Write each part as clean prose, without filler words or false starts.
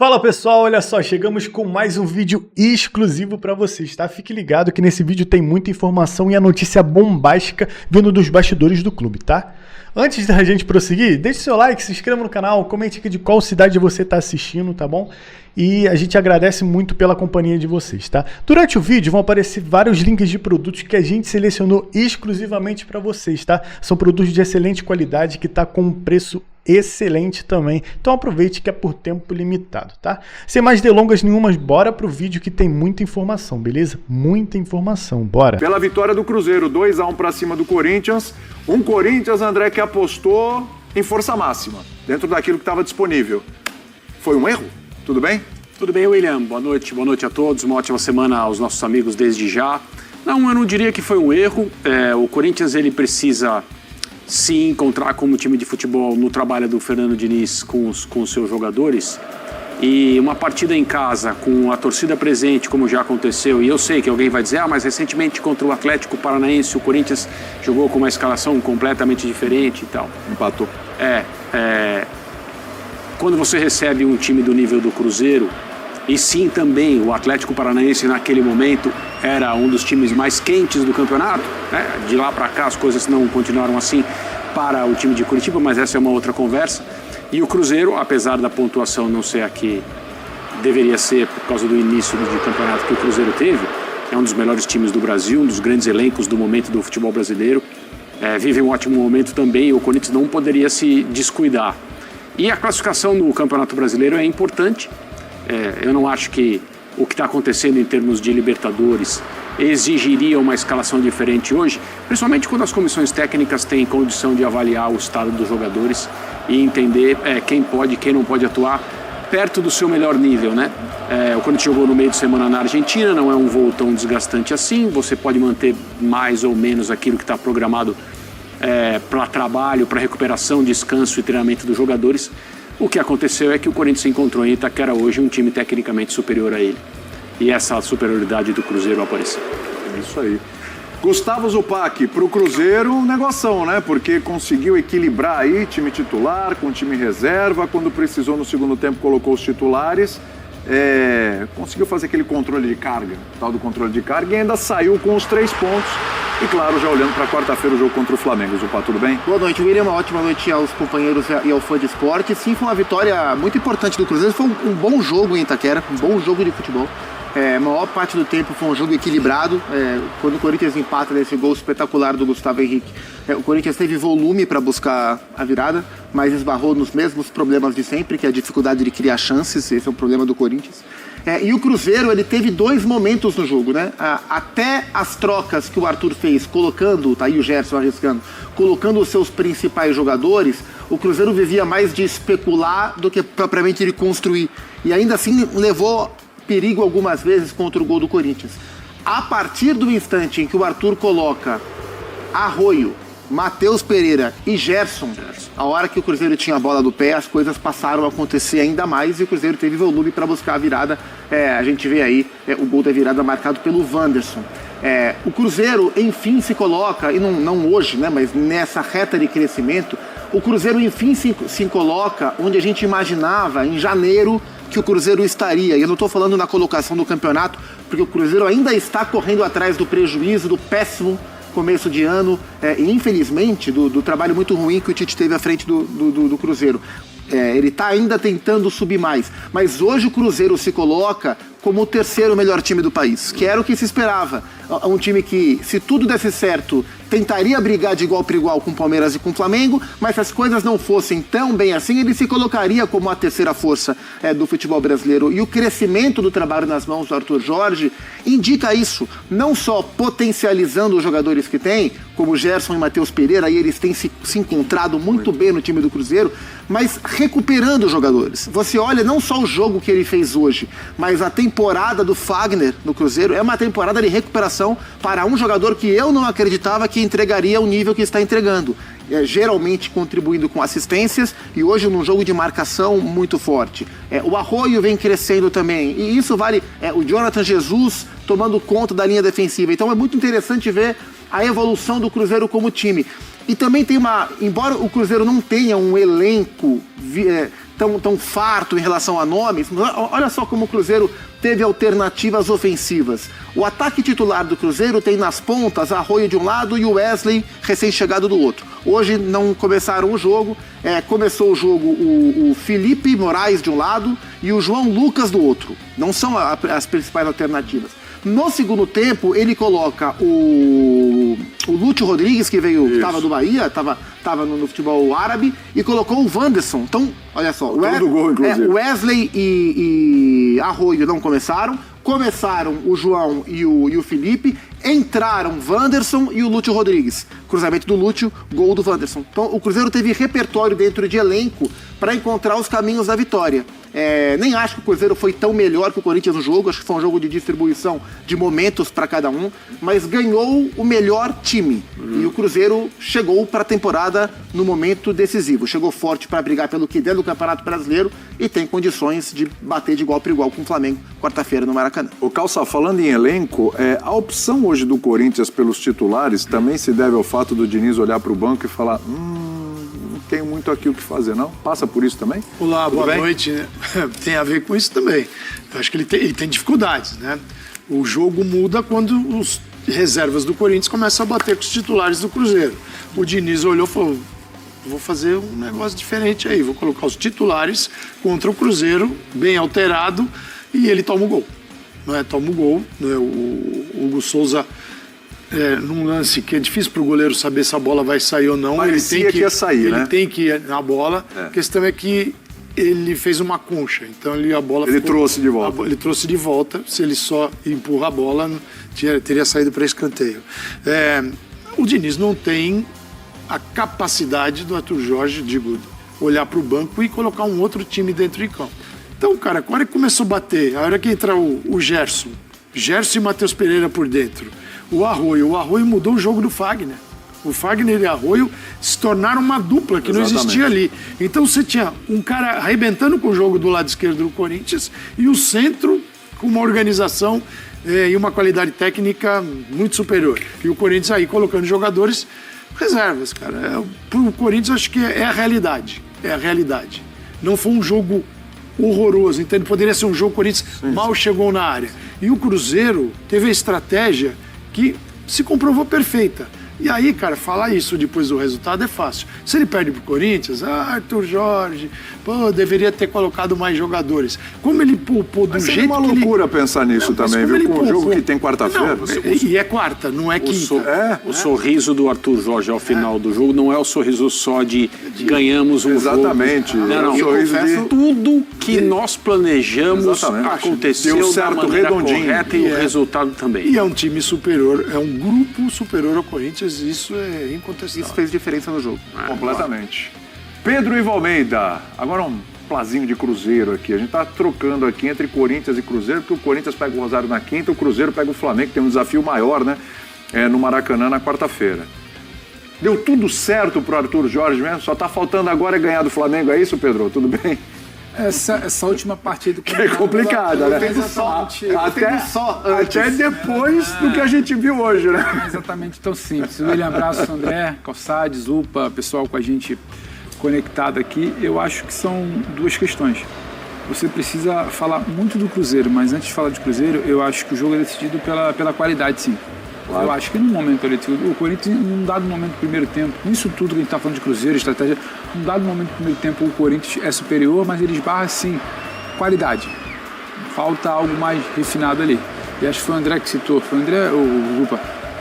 Fala pessoal, olha só, chegamos com mais um vídeo exclusivo para vocês, tá? Fique ligado que nesse vídeo tem muita informação e a notícia bombástica vindo dos bastidores do clube, tá? Antes da gente prosseguir, deixe seu like, se inscreva no canal, comente aqui de qual cidade você está assistindo, tá bom? E a gente agradece muito pela companhia de vocês, tá? Durante o vídeo vão aparecer vários links de produtos que a gente selecionou exclusivamente para vocês, tá? São produtos de excelente qualidade que tá com um preço excelente também, então aproveite que é por tempo limitado, tá? Sem mais delongas nenhumas, bora pro vídeo que tem muita informação, beleza? Muita informação, bora! Pela vitória do Cruzeiro, 2-1 para cima do Corinthians, um Corinthians, André, que apostou em força máxima, dentro daquilo que estava disponível. Foi um erro? Tudo bem? Tudo bem, William? Boa noite a todos, uma ótima semana aos nossos amigos desde já. Não, eu não diria que foi um erro, o Corinthians ele precisa se encontrar como time de futebol no trabalho do Fernando Diniz com os seus jogadores, e uma partida em casa com a torcida presente, como já aconteceu, e eu sei que alguém vai dizer, mas recentemente contra o Atlético Paranaense o Corinthians jogou com uma escalação completamente diferente e tal. Empatou. Quando você recebe um time do nível do Cruzeiro, e sim também o Atlético Paranaense naquele momento era um dos times mais quentes do campeonato, né? De lá para cá as coisas não continuaram assim para o time de Curitiba, mas essa é uma outra conversa. E o Cruzeiro, apesar da pontuação não ser a que deveria ser por causa do início de campeonato que o Cruzeiro teve, é um dos melhores times do Brasil, um dos grandes elencos do momento do futebol brasileiro, vive um ótimo momento também, e o Corinthians não poderia se descuidar. E a classificação no Campeonato Brasileiro é importante. Eu não acho que o que está acontecendo em termos de Libertadores exigiria uma escalação diferente hoje, principalmente quando as comissões técnicas têm condição de avaliar o estado dos jogadores e entender quem pode e quem não pode atuar perto do seu melhor nível, né? O Corinthians jogou no meio de semana na Argentina, não é um voo tão desgastante assim, você pode manter mais ou menos aquilo que está programado para trabalho, para recuperação, descanso e treinamento dos jogadores. O que aconteceu é que o Corinthians se encontrou em Itaquera hoje um time tecnicamente superior a ele. E essa superioridade do Cruzeiro apareceu. É isso aí. Gustavo Zupac, para o Cruzeiro, negoção, né? Porque conseguiu equilibrar aí time titular com time reserva. Quando precisou no segundo tempo, colocou os titulares. Conseguiu fazer aquele controle de carga, tal do controle de carga, e ainda saiu com os 3 pontos. E claro, já olhando para quarta-feira o jogo contra o Flamengo. Zupa, tudo bem? Boa noite, William. Uma ótima noite aos companheiros e ao fã de esporte. Sim, foi uma vitória muito importante do Cruzeiro. Foi um bom jogo em Itaquera, um bom jogo de futebol. A maior parte do tempo foi um jogo equilibrado. Quando o Corinthians empata nesse gol espetacular do Gustavo Henrique, o Corinthians teve volume para buscar a virada, mas esbarrou nos mesmos problemas de sempre, que é a dificuldade de criar chances. Esse é o problema do Corinthians. E o Cruzeiro, ele teve 2 momentos no jogo, né? Até as trocas que o Arthur fez, colocando, tá aí o Gerson arriscando, colocando os seus principais jogadores, o Cruzeiro vivia mais de especular do que propriamente de construir. E ainda assim levou perigo algumas vezes contra o gol do Corinthians. A partir do instante em que o Arthur coloca Arroio, Matheus Pereira e Gerson, a hora que o Cruzeiro tinha a bola do pé, as coisas passaram a acontecer ainda mais e o Cruzeiro teve volume para buscar a virada. A gente vê aí o gol da virada marcado pelo Wanderson. O Cruzeiro, enfim, se coloca, e não hoje, né, mas nessa reta de crescimento, o Cruzeiro, enfim, se coloca onde a gente imaginava em janeiro que o Cruzeiro estaria. E eu não estou falando na colocação do campeonato, porque o Cruzeiro ainda está correndo atrás do prejuízo, do péssimo começo de ano e infelizmente do trabalho muito ruim que o Tite teve à frente do Cruzeiro. Ele está ainda tentando subir mais, mas hoje o Cruzeiro se coloca como o 3º melhor time do país, que era o que se esperava. Um time que, se tudo desse certo, tentaria brigar de igual para igual com o Palmeiras e com o Flamengo, mas se as coisas não fossem tão bem assim, ele se colocaria como a 3ª força do futebol brasileiro. E o crescimento do trabalho nas mãos do Arthur Jorge indica isso, não só potencializando os jogadores que tem, como Gerson e Matheus Pereira, e eles têm se encontrado muito bem no time do Cruzeiro, mas recuperando os jogadores. Você olha não só o jogo que ele fez hoje, mas a temporada do Fagner no Cruzeiro é uma temporada de recuperação para um jogador que eu não acreditava que entregaria o nível que está entregando. Geralmente contribuindo com assistências e hoje num jogo de marcação muito forte. O Arroio vem crescendo também e isso vale o Jonathan Jesus tomando conta da linha defensiva. Então é muito interessante ver a evolução do Cruzeiro como time. E também tem embora o Cruzeiro não tenha um elenco tão farto em relação a nomes. Olha só como o Cruzeiro teve alternativas ofensivas. O ataque titular do Cruzeiro tem nas pontas Arroio de um lado e o Wesley recém-chegado do outro. Hoje não começaram o jogo, começou o jogo o Felipe Moraes de um lado e o João Lucas do outro. Não são as principais alternativas. No segundo tempo, ele coloca o Lúcio Rodrigues, que estava do Bahia, estava no futebol árabe, e colocou o Wanderson. Então, olha só, o Wesley e Arroio não começaram o João e o Felipe, entraram Wanderson e o Lúcio Rodrigues. Cruzamento do Lúcio, gol do Wanderson. Então, o Cruzeiro teve repertório dentro de elenco para encontrar os caminhos da vitória. Nem acho que o Cruzeiro foi tão melhor que o Corinthians no jogo, acho que foi um jogo de distribuição de momentos para cada um, mas ganhou o melhor time. E o Cruzeiro chegou para a temporada no momento decisivo, chegou forte para brigar pelo que der do Campeonato Brasileiro e tem condições de bater de igual para igual com o Flamengo quarta-feira no Maracanã. O Calça, falando em elenco, a opção hoje do Corinthians pelos titulares também se deve ao fato do Diniz olhar para o banco e falar: não tenho muito aqui o que fazer, não? Passa por isso também? Olá, boa noite. Tem a ver com isso também. Eu acho que ele tem dificuldades, né? O jogo muda quando os reservas do Corinthians começam a bater com os titulares do Cruzeiro. O Diniz olhou e falou: vou fazer um negócio diferente aí, vou colocar os titulares contra o Cruzeiro, bem alterado, e ele toma o gol. Toma o gol, né? O Hugo Souza, num lance que é difícil para o goleiro saber se a bola vai sair ou não. Parecia que ia sair, né? Ele tem que ir na bola. A questão é que ele fez uma concha, então a bola trouxe de volta. Ele trouxe de volta. Se ele só empurra a bola, teria saído para escanteio. O Diniz não tem a capacidade do Arthur Jorge, olhar para o banco e colocar um outro time dentro de campo. Então, cara, a hora que começou a bater, a hora que entra o Gerson e Matheus Pereira por dentro, o Arroio mudou o jogo do Fagner. O Fagner e o Arroio se tornaram uma dupla que não existia ali. Então você tinha um cara arrebentando com o jogo do lado esquerdo do Corinthians e o centro com uma organização e uma qualidade técnica muito superior. E o Corinthians aí colocando jogadores reservas, cara. Pro Corinthians acho que é a realidade. É a realidade. Não foi um jogo horroroso, então poderia ser um jogo que o Corinthians mal chegou na área. E o Cruzeiro teve a estratégia que se comprovou perfeita. E aí, cara, falar isso depois do resultado é fácil. Se ele perde pro Corinthians, Arthur Jorge, deveria ter colocado mais jogadores. Como ele poupou do jeito que é uma loucura pensar nisso também, viu? Com o jogo que tem quarta-feira. E é quarta, não é quinta. O sorriso do Arthur Jorge ao final do jogo não é o sorriso só de ganhamos um jogo. Exatamente. Não. Tudo que nós planejamos aconteceu deu certo, da maneira redondinho. correta e o resultado também. E é um time superior, é um grupo superior ao Corinthians. Isso é incontestável. Isso fez diferença no jogo. Completamente. Pedro Ivo Almeida, agora um plazinho de Cruzeiro aqui. A gente tá trocando aqui entre Corinthians e Cruzeiro, porque o Corinthians pega o Rosário na quinta, o Cruzeiro pega o Flamengo, que tem um desafio maior, né? No Maracanã na quarta-feira. Deu tudo certo pro Arthur Jorge mesmo? Só tá faltando agora ganhar do Flamengo, é isso, Pedro? Tudo bem? Essa última partida que é complicada, né? Até depois do que a gente viu hoje, né? Não é exatamente tão simples. William, abraço, André, Calçades, Upa, pessoal com a gente conectado aqui. Eu acho que são duas questões. Você precisa falar muito do Cruzeiro, mas antes de falar de Cruzeiro, eu acho que o jogo é decidido pela qualidade, sim. Claro. Eu acho que no momento o Corinthians, num dado momento do primeiro tempo, nisso tudo que a gente está falando de Cruzeiro, estratégia, num dado momento do primeiro tempo o Corinthians é superior, mas ele esbarra, sim, qualidade. Falta algo mais refinado ali. E acho que foi o André que citou, foi o André,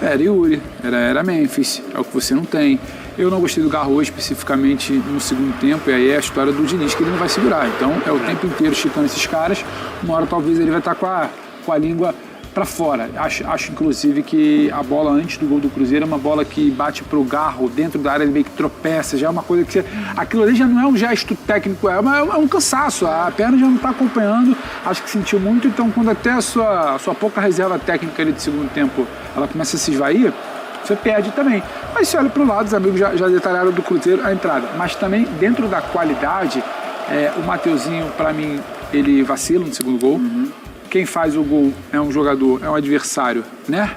era Yuri, era Memphis, é o que você não tem. Eu não gostei do Garro especificamente no segundo tempo, e aí é a história do Diniz, que ele não vai segurar. Então é o tempo inteiro esticando esses caras, uma hora talvez ele vai estar com a língua para fora. Acho inclusive que a bola antes do gol do Cruzeiro é uma bola que bate pro Garro dentro da área, ele meio que tropeça, já é uma coisa que aquilo ali já não é um gesto técnico, é um cansaço, a perna já não está acompanhando, acho que sentiu muito, então quando até a sua pouca reserva técnica ali de segundo tempo, ela começa a se esvair, você perde também. Mas se olha para o lado, os amigos já detalharam do Cruzeiro a entrada, mas também dentro da qualidade, o Mateuzinho, para mim, ele vacila no segundo gol. Quem faz o gol é um jogador, é um adversário, né?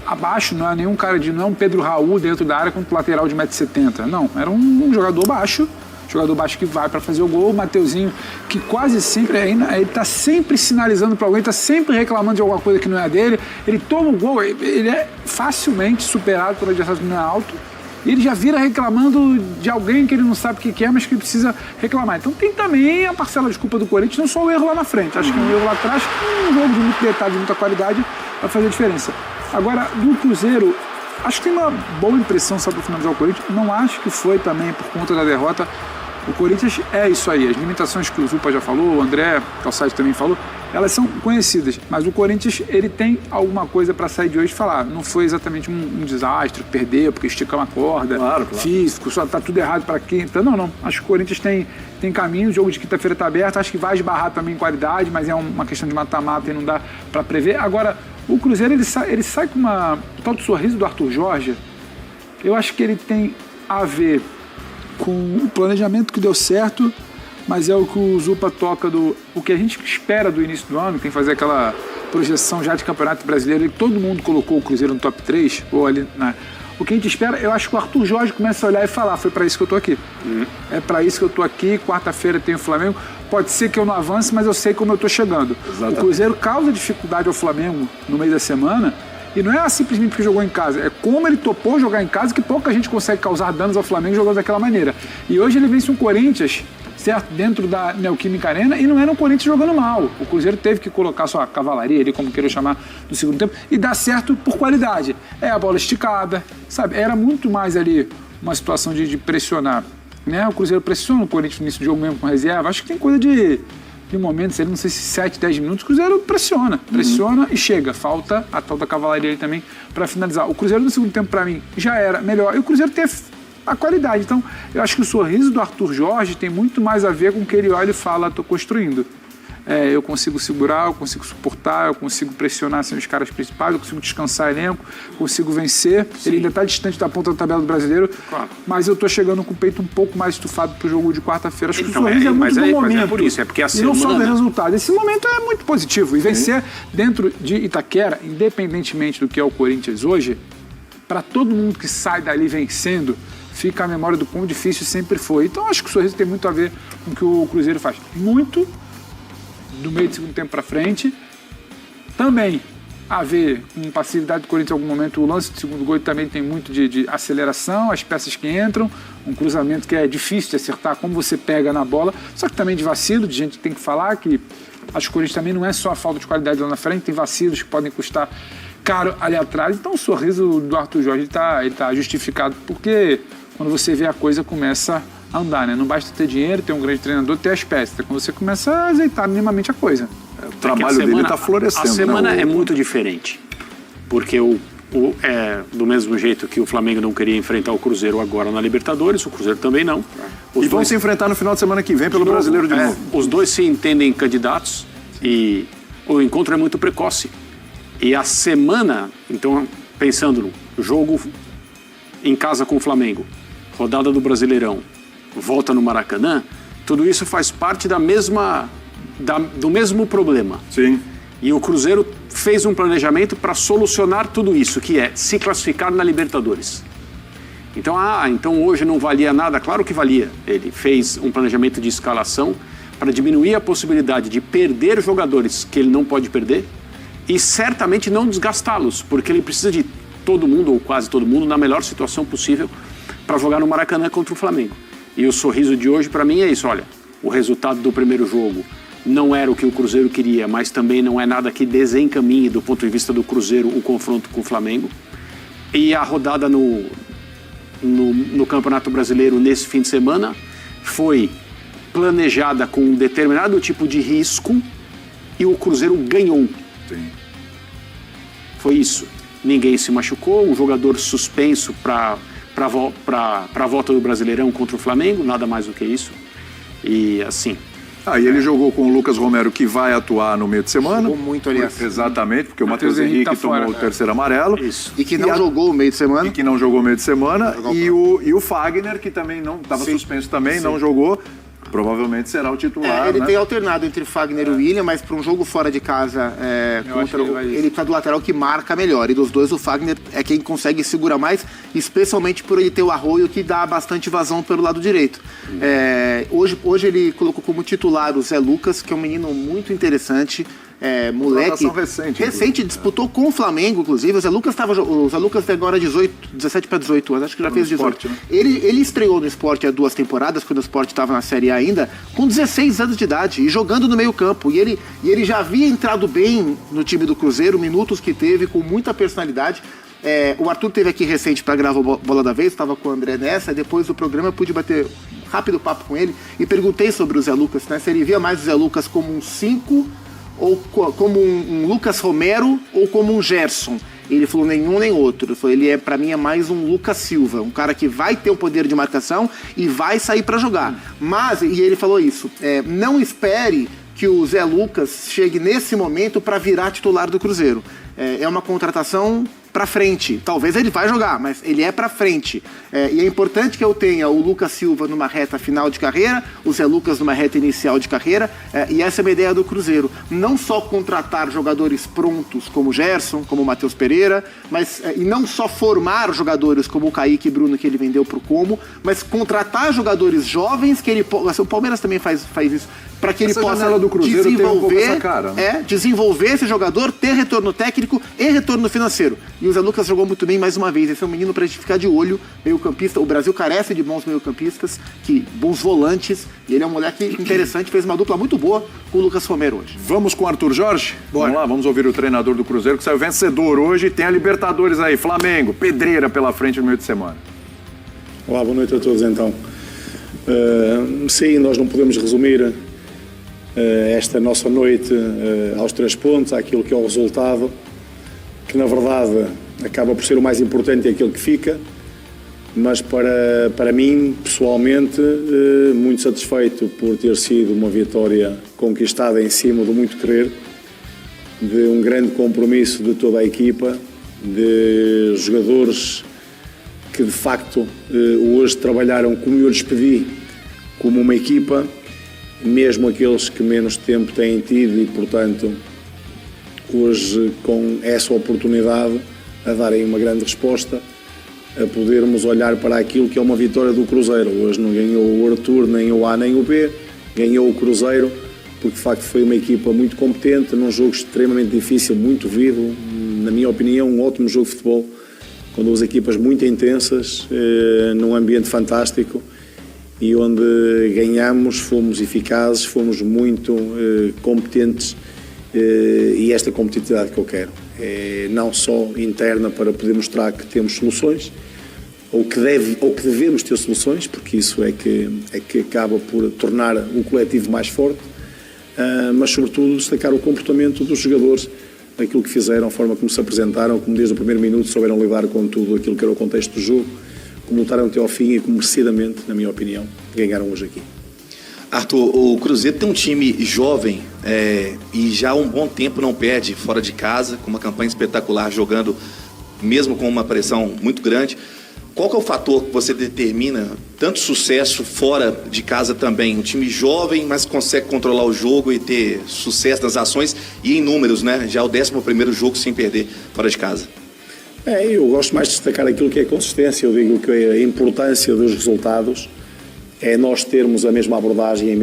Abaixo, não é nenhum cara não é um Pedro Raul dentro da área com lateral de 1,70 m. Não, era um jogador baixo, jogador baixo que vai para fazer o gol. O Mateuzinho, que quase sempre, ele tá sempre sinalizando para alguém, tá sempre reclamando de alguma coisa que não é dele. Ele toma o gol, ele é facilmente superado pelo adversário que não é alto. E ele já vira reclamando de alguém que ele não sabe o que é, mas que ele precisa reclamar. Então tem também a parcela de culpa do Corinthians, não só o erro lá na frente. Acho que um erro lá atrás, um jogo de muito detalhe, de muita qualidade, vai fazer a diferença. Agora, do Cruzeiro, acho que tem uma boa impressão só para finalizar o Corinthians. Não acho que foi também por conta da derrota. O Corinthians é isso aí. As limitações que o Zupa já falou, o André Calçade também falou, elas são conhecidas. Mas o Corinthians, ele tem alguma coisa para sair de hoje e falar. Não foi exatamente um desastre, perdeu porque estica uma corda, claro. Físico, só tá tudo errado para quem. Então, não. Acho que o Corinthians tem caminho. O jogo de quinta-feira tá aberto. Acho que vai esbarrar também em qualidade, mas é uma questão de mata-mata e não dá para prever. Agora, o Cruzeiro, ele sai com o tal do sorriso do Arthur Jorge. Eu acho que ele tem a ver com o planejamento que deu certo, mas é o que o Zupa toca o que a gente espera do início do ano, tem que fazer aquela projeção já de Campeonato Brasileiro, e todo mundo colocou o Cruzeiro no top 3, ou ali, né? O que a gente espera, eu acho que o Arthur Jorge começa a olhar e falar, foi para isso que eu tô aqui. É para isso que eu tô aqui, quarta-feira tem o Flamengo, pode ser que eu não avance, mas eu sei como eu tô chegando. Exatamente. O Cruzeiro causa dificuldade ao Flamengo no meio da semana, e não é simplesmente porque jogou em casa, é como ele topou jogar em casa que pouca gente consegue causar danos ao Flamengo jogando daquela maneira. E hoje ele vence um Corinthians, certo, dentro da Neoquímica Arena, e não era um Corinthians jogando mal. O Cruzeiro teve que colocar sua cavalaria ali, como queira chamar, no segundo tempo, e dá certo por qualidade. É a bola esticada, sabe? Era muito mais ali uma situação de pressionar. Né? O Cruzeiro pressiona o Corinthians no início do jogo mesmo com reserva. Acho que tem coisa de momentos, não sei se 7, 10 minutos, o Cruzeiro pressiona e chega. Falta a tal da cavalaria ali também para finalizar. O Cruzeiro no segundo tempo, para mim, já era melhor. E o Cruzeiro teve a qualidade. Então, eu acho que o sorriso do Arthur Jorge tem muito mais a ver com o que ele olha e fala, estou construindo. Eu consigo segurar, eu consigo suportar, eu consigo pressionar assim, os caras principais, eu consigo descansar elenco, consigo vencer. Sim. Ele ainda está distante da ponta da tabela do Brasileiro, claro. Mas eu estou chegando com o peito um pouco mais estufado para o jogo de quarta-feira. Acho que o sorriso é muito bom momento. É por isso, é porque a semana... E não só do resultado. Esse momento é muito positivo. E vencer dentro de Itaquera, independentemente do que é o Corinthians hoje, para todo mundo que sai dali vencendo, fica a memória do quão difícil sempre foi. Então acho que o sorriso tem muito a ver com o que o Cruzeiro faz. Muito do meio do segundo tempo para frente. Também a ver com passividade do Corinthians em algum momento. O lance do segundo gol também tem muito de aceleração, as peças que entram, um cruzamento que é difícil de acertar, como você pega na bola, só que também de vacilo, de gente que tem que falar que acho que o Corinthians também não é só a falta de qualidade lá na frente, tem vacilos que podem custar caro ali atrás. Então o sorriso do Arthur Jorge ele tá justificado, porque quando você vê a coisa começa a andar, né? Não basta ter dinheiro, ter um grande treinador, ter as peças. Quando você começa a azeitar minimamente a coisa. O trabalho dele está florescendo. A semana é muito diferente, porque do mesmo jeito que o Flamengo não queria enfrentar o Cruzeiro agora na Libertadores, o Cruzeiro também não. E vão se enfrentar no final de semana que vem pelo Brasileiro de novo. Os dois se entendem candidatos e o encontro é muito precoce. E a semana, então, pensando no jogo em casa com o Flamengo, rodada do Brasileirão, volta no Maracanã, tudo isso faz parte do mesmo problema. Sim. E o Cruzeiro fez um planejamento para solucionar tudo isso, que é se classificar na Libertadores. Então, então hoje não valia nada? Claro que valia. Ele fez um planejamento de escalação para diminuir a possibilidade de perder jogadores que ele não pode perder e certamente não desgastá-los, porque ele precisa de todo mundo, ou quase todo mundo, na melhor situação possível para jogar no Maracanã contra o Flamengo. E o sorriso de hoje, para mim, é isso. Olha, o resultado do primeiro jogo não era o que o Cruzeiro queria, mas também não é nada que desencaminhe, do ponto de vista do Cruzeiro, o confronto com o Flamengo. E a rodada no Campeonato Brasileiro nesse fim de semana foi planejada com um determinado tipo de risco e o Cruzeiro ganhou. Sim. Foi isso. Ninguém se machucou, um jogador suspenso para a volta do Brasileirão contra o Flamengo, nada mais do que isso. E assim... E ele jogou com o Lucas Romero, que vai atuar no meio de semana. Jogou muito, aliás. Exatamente, porque o Matheus Henrique tomou o terceiro amarelo. Isso. E que não jogou o meio de semana. E que não jogou o meio de semana. E o Fagner, que também não estava suspenso também, não jogou. Provavelmente será o titular, ele né? tem alternado entre Fagner e William, mas para um jogo fora de casa, ele precisa do lateral que marca melhor. E dos dois, o Fagner é quem consegue segurar mais, especialmente por ele ter o Arroio, que dá bastante vazão pelo lado direito. Hoje ele colocou como titular o Zé Lucas, que é um menino muito interessante. Moleque recente, disputou com o Flamengo, inclusive. O Zé Lucas tem agora 17 para 18 anos, acho que já fez 18. Sport, né? Ele estreou no Sport há 2 temporadas, quando o Sport estava na Série A ainda, com 16 anos de idade e jogando no meio campo. E ele já havia entrado bem no time do Cruzeiro, minutos que teve, com muita personalidade. O Arthur teve aqui recente para gravar o Bola da Vez, estava com o André nessa, e depois do programa eu pude bater rápido papo com ele e perguntei sobre o Zé Lucas, né, se ele via mais o Zé Lucas como um 5 ou como um Lucas Romero ou como um Gerson. Ele falou nenhum nem outro. Ele falou, pra mim é mais um Lucas Silva, um cara que vai ter o poder de marcação e vai sair para jogar. Mas, e ele falou isso, não espere que o Zé Lucas chegue nesse momento para virar titular do Cruzeiro. É uma contratação para frente. Talvez ele vai jogar, mas ele é para frente. E é importante que eu tenha o Lucas Silva numa reta final de carreira, o Zé Lucas numa reta inicial de carreira, e essa é uma ideia do Cruzeiro. Não só contratar jogadores prontos como o Gerson, como o Matheus Pereira, e não só formar jogadores como o Kaique e Bruno que ele vendeu pro Como, mas contratar jogadores jovens que ele... O Palmeiras também faz isso, para que ele possa do Cruzeiro desenvolver, tem um essa cara, né? Desenvolver esse jogador, ter retorno técnico e retorno financeiro. E o Zé Lucas jogou muito bem mais uma vez. Esse é um menino pra gente ficar de olho, meio-campista. O Brasil carece de bons meio-campistas, bons volantes. E ele é um moleque interessante, fez uma dupla muito boa com o Lucas Romero hoje. Vamos com o Arthur Jorge? Vamos lá, vamos ouvir o treinador do Cruzeiro, que saiu vencedor hoje. Tem a Libertadores aí, Flamengo, pedreira pela frente no meio de semana. Olá, boa noite a todos então. Sim, nós não podemos resumir esta nossa noite aos 3 pontos, àquilo que é o resultado, que na verdade acaba por ser o mais importante e aquilo que fica, mas para mim, pessoalmente, muito satisfeito por ter sido uma vitória conquistada em cima do muito querer, de um grande compromisso de toda a equipa, de jogadores que de facto hoje trabalharam como eu lhes pedi, como uma equipa, mesmo aqueles que menos tempo têm tido e, portanto, hoje com essa oportunidade a darem uma grande resposta, a podermos olhar para aquilo que é uma vitória do Cruzeiro. Hoje não ganhou o Arthur, nem o A nem o B, ganhou o Cruzeiro, porque de facto foi uma equipa muito competente, num jogo extremamente difícil, muito vivo, na minha opinião um ótimo jogo de futebol, com 2 equipas muito intensas, num ambiente fantástico, e onde ganhamos, fomos eficazes, fomos muito competentes, e esta competitividade que eu quero é não só interna para poder mostrar que temos soluções, ou que devemos ter soluções, porque isso é que acaba por tornar o coletivo mais forte, mas sobretudo destacar o comportamento dos jogadores, aquilo que fizeram, a forma como se apresentaram, como desde o primeiro minuto souberam lidar com tudo aquilo que era o contexto do jogo, como lutaram até ao fim e como merecidamente, na minha opinião, ganharam hoje aqui. Arthur, o Cruzeiro tem um time jovem e já há um bom tempo não perde fora de casa, com uma campanha espetacular, jogando mesmo com uma pressão muito grande. Qual que é o fator que você determina tanto sucesso fora de casa também? Um time jovem, mas consegue controlar o jogo e ter sucesso nas ações e em números, né? Já é o 11º jogo sem perder fora de casa. Eu gosto mais de destacar aquilo que é consistência. Eu digo que a importância dos resultados é nós termos a mesma abordagem,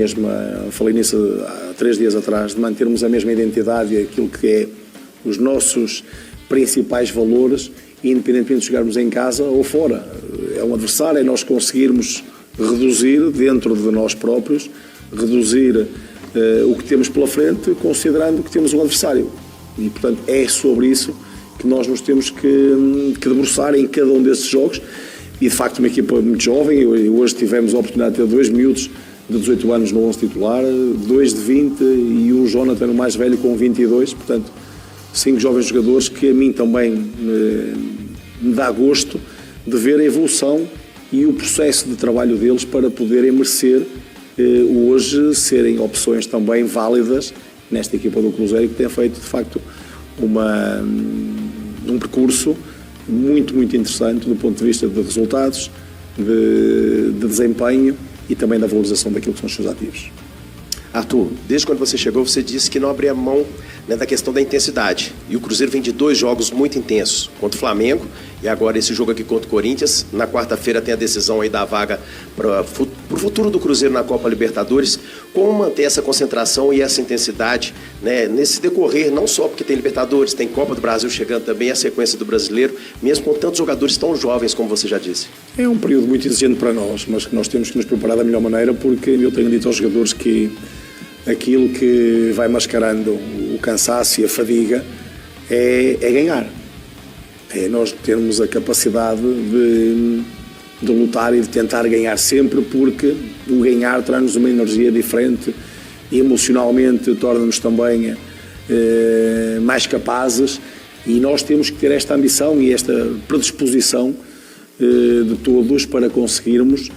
falei nisso há 3 dias atrás, de mantermos a mesma identidade e aquilo que é os nossos principais valores, independentemente de jogarmos em casa ou fora. É um adversário, é nós conseguirmos reduzir dentro de nós próprios, reduzir o que temos pela frente, considerando que temos um adversário. E, portanto, é sobre isso que nós nos temos que debruçar em cada um desses jogos. E, de facto, uma equipa muito jovem. Hoje tivemos a oportunidade de ter 2 miúdos de 18 anos no 11 titular, 2 de 20 e o Jonathan, o mais velho, com 22. Portanto, 5 jovens jogadores que a mim também me dá gosto de ver a evolução e o processo de trabalho deles para poderem merecer hoje serem opções também válidas nesta equipa do Cruzeiro, que tem feito, de facto, um percurso muito, muito interessante do ponto de vista de resultados, de desempenho e também da valorização daquilo que são os seus ativos. Arthur, desde quando você chegou, você disse que não abria mão, né, da questão da intensidade. E o Cruzeiro vem de 2 jogos muito intensos, contra o Flamengo e agora esse jogo aqui contra o Corinthians. Na quarta-feira tem a decisão aí da vaga para o futuro do Cruzeiro na Copa Libertadores. Como manter essa concentração e essa intensidade, né, nesse decorrer, não só porque tem Libertadores, tem Copa do Brasil chegando também, a sequência do Brasileiro, mesmo com tantos jogadores tão jovens, como você já disse? É um período muito exigente para nós, mas que nós temos que nos preparar da melhor maneira, porque eu tenho dito aos jogadores que aquilo que vai mascarando o cansaço e a fadiga é ganhar. É nós termos a capacidade de lutar e de tentar ganhar sempre, porque o ganhar traz-nos uma energia diferente e emocionalmente torna-nos também mais capazes, e nós temos que ter esta ambição e esta predisposição de todos para conseguirmos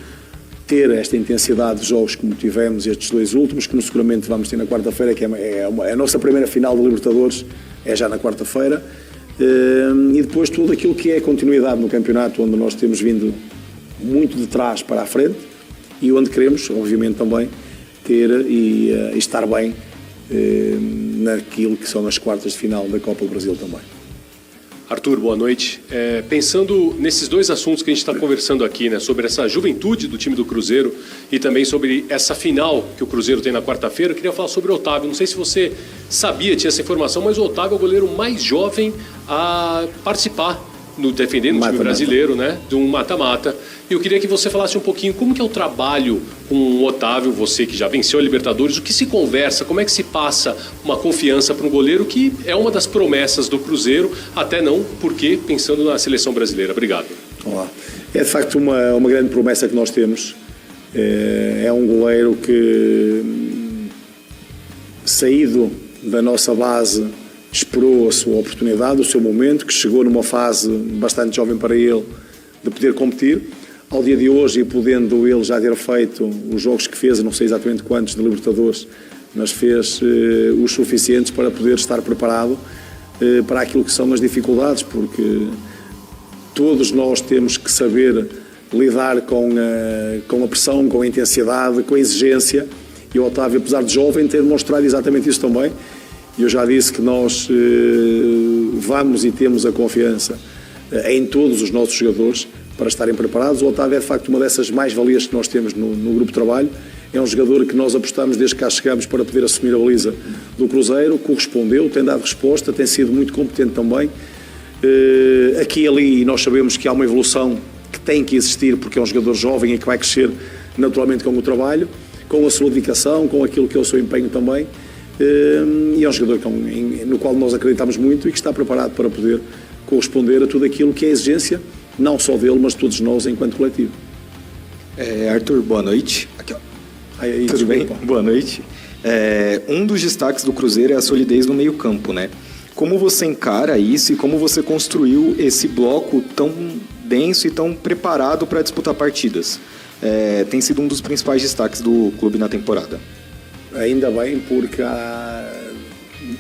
ter esta intensidade de jogos como tivemos estes 2 últimos, que seguramente vamos ter na quarta-feira, que é a nossa primeira final de Libertadores, é já na quarta-feira, e depois tudo aquilo que é a continuidade no campeonato, onde nós temos vindo muito de trás para a frente e onde queremos, obviamente, também ter e estar bem naquilo que são as quartas de final da Copa do Brasil também. Arthur, boa noite. Pensando nesses 2 assuntos que a gente está conversando aqui, né, sobre essa juventude do time do Cruzeiro e também sobre essa final que o Cruzeiro tem na quarta-feira, eu queria falar sobre o Otávio. Não sei se você sabia, tinha essa informação, mas o Otávio é o goleiro mais jovem a participar defendendo o time brasileiro, né, de um mata-mata. E eu queria que você falasse um pouquinho como que é o trabalho com o Otávio, você que já venceu a Libertadores, o que se conversa, como é que se passa uma confiança para um goleiro que é uma das promessas do Cruzeiro, até não porque pensando na seleção brasileira. Obrigado. Olá. É de facto uma grande promessa que nós temos. É um goleiro que, saído da nossa base, esperou a sua oportunidade, o seu momento, que chegou numa fase bastante jovem para ele de poder competir. Ao dia de hoje, e podendo ele já ter feito os jogos que fez, não sei exatamente quantos de Libertadores, mas fez os suficientes para poder estar preparado para aquilo que são as dificuldades, porque todos nós temos que saber lidar com a pressão, com a intensidade, com a exigência, e o Otávio, apesar de jovem, tem demonstrado exatamente isso também. Eu já disse que nós vamos e temos a confiança em todos os nossos jogadores para estarem preparados. O Otávio é de facto uma dessas mais-valias que nós temos no grupo de trabalho. É um jogador que nós apostamos desde que cá chegamos para poder assumir a baliza do Cruzeiro, correspondeu, tem dado resposta, tem sido muito competente também. Aqui e ali nós sabemos que há uma evolução que tem que existir, porque é um jogador jovem e que vai crescer naturalmente com o trabalho, com a sua dedicação, com aquilo que é o seu empenho também. E é um jogador no qual nós acreditamos muito e que está preparado para poder corresponder a tudo aquilo que é a exigência, não só dele, mas de todos nós enquanto coletivo. Arthur, boa noite. Aqui, ó. Tudo bem? Boa noite. Um dos destaques do Cruzeiro é a solidez no meio-campo, né? Como você encara isso e como você construiu esse bloco tão denso e tão preparado para disputar partidas? Tem sido um dos principais destaques do clube na temporada. Ainda bem, porque há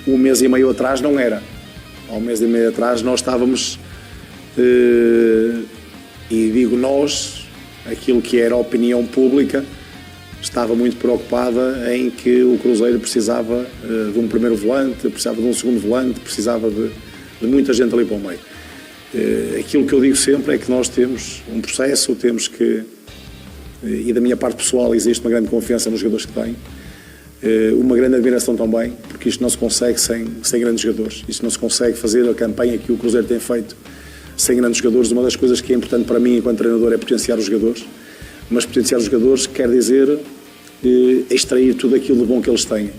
um mês e meio atrás não era. Há um mês e meio atrás nós estávamos, e digo nós, aquilo que era a opinião pública, estava muito preocupada em que o Cruzeiro precisava de um primeiro volante, precisava de um segundo volante, precisava de muita gente ali para o meio. Aquilo que eu digo sempre é que nós temos um processo, temos que, e da minha parte pessoal existe uma grande confiança nos jogadores que têm, uma grande admiração também, porque isto não se consegue sem grandes jogadores, isto não se consegue fazer a campanha que o Cruzeiro tem feito sem grandes jogadores. Uma das coisas que é importante para mim enquanto treinador é potenciar os jogadores, mas potenciar os jogadores quer dizer extrair tudo aquilo de bom que eles têm.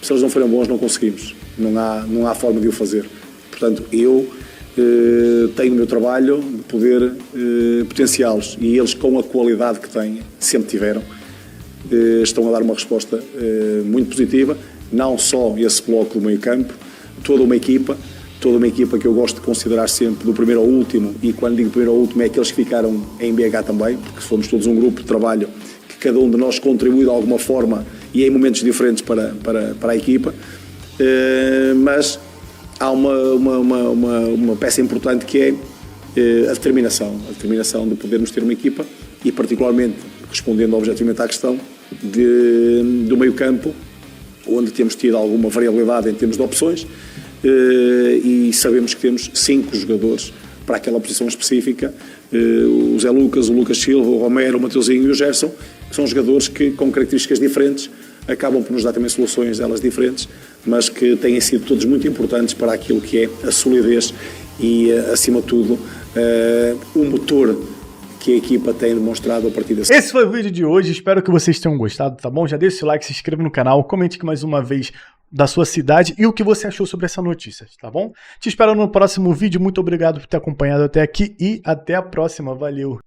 Se eles não forem bons não conseguimos, não há forma de o fazer. Portanto, eu tenho o meu trabalho de poder potenciá-los, e eles, com a qualidade que têm, sempre tiveram, estão a dar uma resposta muito positiva, não só esse bloco do meio campo, toda uma equipa que eu gosto de considerar sempre do primeiro ao último, e quando digo primeiro ao último é aqueles que ficaram em BH também, porque fomos todos um grupo de trabalho que cada um de nós contribui de alguma forma e em momentos diferentes para a equipa, mas há uma peça importante que é a determinação de podermos ter uma equipa, e particularmente respondendo objetivamente à questão do meio campo, onde temos tido alguma variabilidade em termos de opções, e sabemos que temos 5 jogadores para aquela posição específica, o Zé Lucas, o Lucas Silva, o Romero, o Mateuzinho e o Gerson, que são jogadores que, com características diferentes, acabam por nos dar também soluções, elas diferentes, mas que têm sido todos muito importantes para aquilo que é a solidez e, acima de tudo, o motor que a equipa tem demonstrado a partir desse... Esse foi o vídeo de hoje, espero que vocês tenham gostado, tá bom? Já deixa o like, se inscreva no canal, comente aqui mais uma vez da sua cidade e o que você achou sobre essa notícia, tá bom? Te espero no próximo vídeo, muito obrigado por ter acompanhado até aqui e até a próxima, valeu!